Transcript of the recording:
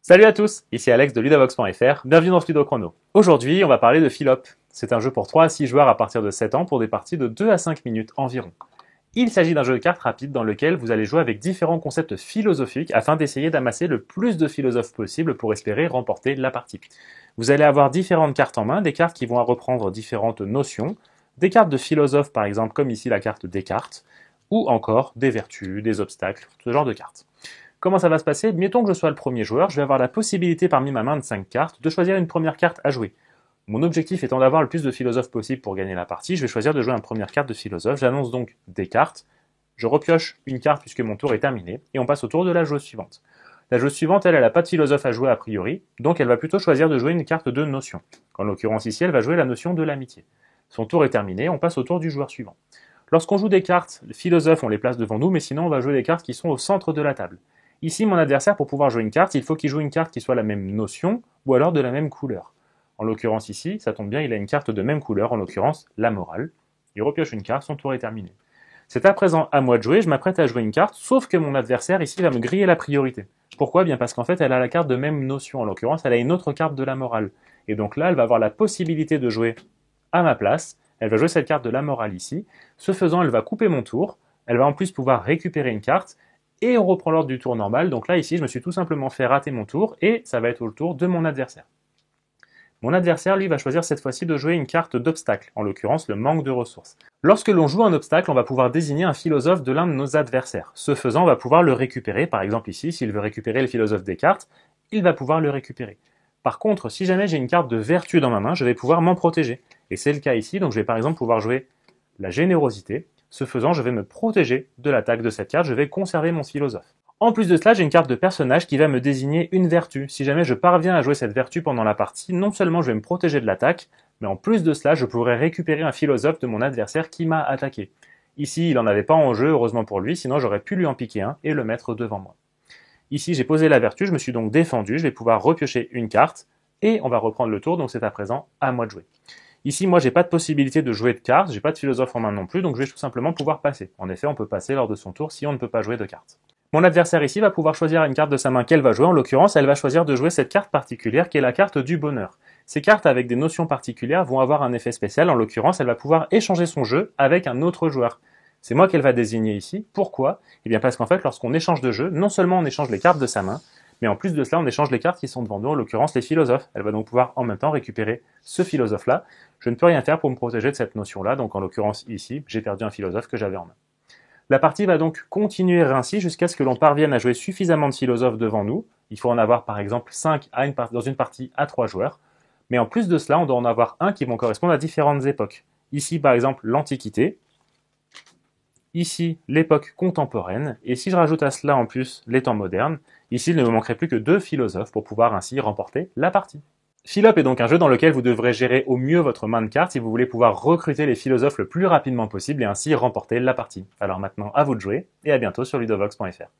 Salut à tous, ici Alex de Ludovox.fr, bienvenue dans ce Ludo Chrono. Aujourd'hui, on va parler de Philop. C'est un jeu pour 3 à 6 joueurs à partir de 7 ans pour des parties de 2 à 5 minutes environ. Il s'agit d'un jeu de cartes rapide dans lequel vous allez jouer avec différents concepts philosophiques afin d'essayer d'amasser le plus de philosophes possible pour espérer remporter la partie. Vous allez avoir différentes cartes en main, des cartes qui vont reprendre différentes notions, des cartes de philosophes par exemple comme ici la carte Descartes, ou encore des vertus, des obstacles, ce genre de cartes. Comment ça va se passer? Mettons que je sois le premier joueur, je vais avoir la possibilité parmi ma main de 5 cartes de choisir une première carte à jouer. Mon objectif étant d'avoir le plus de philosophes possible pour gagner la partie, je vais choisir de jouer une première carte de philosophe, j'annonce donc des cartes, je repioche une carte puisque mon tour est terminé, et on passe au tour de la joueuse suivante. La joueuse suivante, elle n'a pas de philosophe à jouer a priori, donc elle va plutôt choisir de jouer une carte de notion. En l'occurrence ici, elle va jouer la notion de l'amitié. Son tour est terminé, on passe au tour du joueur suivant. Lorsqu'on joue des cartes, les philosophes, on les place devant nous, mais sinon on va jouer des cartes qui sont au centre de la table. Ici, mon adversaire, pour pouvoir jouer une carte, il faut qu'il joue une carte qui soit la même notion, ou alors de la même couleur. En l'occurrence ici, ça tombe bien, il a une carte de même couleur, en l'occurrence la morale. Il repioche une carte, son tour est terminé. C'est à présent à moi de jouer, je m'apprête à jouer une carte, sauf que mon adversaire ici va me griller la priorité. Pourquoi? Bien parce qu'en fait, elle a la carte de même notion, en l'occurrence, elle a une autre carte de la morale. Et donc là, elle va avoir la possibilité de jouer à ma place, elle va jouer cette carte de la morale ici. Ce faisant, elle va couper mon tour, elle va en plus pouvoir récupérer une carte, et on reprend l'ordre du tour normal. Donc là, ici, je me suis tout simplement fait rater mon tour, et ça va être au tour de mon adversaire. Mon adversaire, lui, va choisir cette fois-ci de jouer une carte d'obstacle, en l'occurrence le manque de ressources. Lorsque l'on joue un obstacle, on va pouvoir désigner un philosophe de l'un de nos adversaires. Ce faisant, on va pouvoir le récupérer. Par exemple ici, s'il veut récupérer le philosophe Descartes, il va pouvoir le récupérer. Par contre, si jamais j'ai une carte de vertu dans ma main, je vais pouvoir m'en protéger. Et c'est le cas ici, donc je vais par exemple pouvoir jouer la générosité. Ce faisant, je vais me protéger de l'attaque de cette carte, je vais conserver mon philosophe. En plus de cela, j'ai une carte de personnage qui va me désigner une vertu. Si jamais je parviens à jouer cette vertu pendant la partie, non seulement je vais me protéger de l'attaque, mais en plus de cela, je pourrais récupérer un philosophe de mon adversaire qui m'a attaqué. Ici, il n'en avait pas en jeu, heureusement pour lui, sinon j'aurais pu lui en piquer un et le mettre devant moi. Ici, j'ai posé la vertu, je me suis donc défendu, je vais pouvoir repiocher une carte, et on va reprendre le tour, donc c'est à présent à moi de jouer. Ici, moi, j'ai pas de possibilité de jouer de cartes, j'ai pas de philosophe en main non plus, donc je vais tout simplement pouvoir passer. En effet, on peut passer lors de son tour si on ne peut pas jouer de cartes. Mon adversaire ici va pouvoir choisir une carte de sa main qu'elle va jouer, en l'occurrence, elle va choisir de jouer cette carte particulière qui est la carte du bonheur. Ces cartes avec des notions particulières vont avoir un effet spécial, en l'occurrence, elle va pouvoir échanger son jeu avec un autre joueur. C'est moi qu'elle va désigner ici. Pourquoi? Eh bien parce qu'en fait, lorsqu'on échange de jeu, non seulement on échange les cartes de sa main, mais en plus de cela, on échange les cartes qui sont devant nous, en l'occurrence les philosophes. Elle va donc pouvoir en même temps récupérer ce philosophe-là. Je ne peux rien faire pour me protéger de cette notion-là, donc en l'occurrence ici, j'ai perdu un philosophe que j'avais en main. La partie va donc continuer ainsi jusqu'à ce que l'on parvienne à jouer suffisamment de philosophes devant nous. Il faut en avoir par exemple 5 dans une partie à 3 joueurs. Mais en plus de cela, on doit en avoir un qui vont correspondre à différentes époques. Ici par exemple l'Antiquité, ici l'époque contemporaine, et si je rajoute à cela en plus les temps modernes, ici il ne me manquerait plus que 2 philosophes pour pouvoir ainsi remporter la partie. Philop est donc un jeu dans lequel vous devrez gérer au mieux votre main de cartes si vous voulez pouvoir recruter les philosophes le plus rapidement possible et ainsi remporter la partie. Alors maintenant, à vous de jouer, et à bientôt sur ludovox.fr.